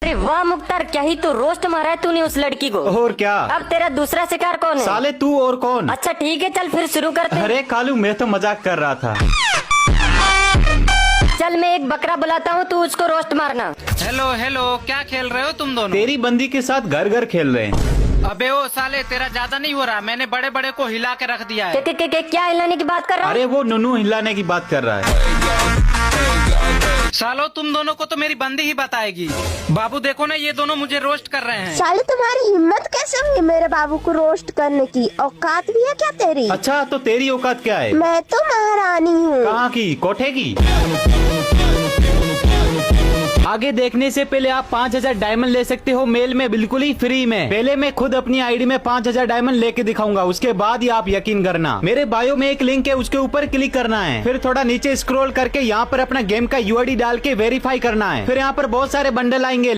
अरे वाह मुख्तार, क्या ही तू रोस्ट मारा है तूने उस लड़की को। और क्या? अब तेरा दूसरा शिकार कौन है? साले तू और कौन? अच्छा ठीक है, चल फिर शुरू करते हैं। अरे कालू, मैं तो मजाक कर रहा था। चल मैं एक बकरा बुलाता हूँ, तू उसको रोस्ट मारना। हेलो हेलो, क्या खेल रहे हो तुम दोनों? तेरी बंदी के साथ घर घर खेल रहे हैं। अबे ओ साले, तेरा ज्यादा नहीं हो रहा? मैंने बड़े बड़े को हिला के रख दिया है। क्या हिलाने की बात कर रहा है? अरे वो नुनू हिलाने की बात कर रहा है। सालो तुम दोनों को तो मेरी बंदी ही बताएगी। बाबू देखो ना, ये दोनों मुझे रोस्ट कर रहे हैं। साले तुम्हारी हिम्मत कैसे हुई मेरे बाबू को रोस्ट करने की? औकात भी है क्या तेरी? अच्छा तो तेरी औकात क्या है? मैं तो महारानी हूँ। कहाँ की? कोठे की? आगे देखने से पहले आप 5000 डायमंड ले सकते हो मेल में, बिल्कुल ही फ्री में। पहले मैं खुद अपनी आईडी में 5000 डायमंड लेके दिखाऊंगा, उसके बाद ही आप यकीन करना। मेरे बायो में एक लिंक है, उसके ऊपर क्लिक करना है, फिर थोड़ा नीचे स्क्रॉल करके यहाँ पर अपना गेम का यूआईडी डाल के वेरीफाई करना है। फिर यहाँ पर बहुत सारे बंडल आएंगे।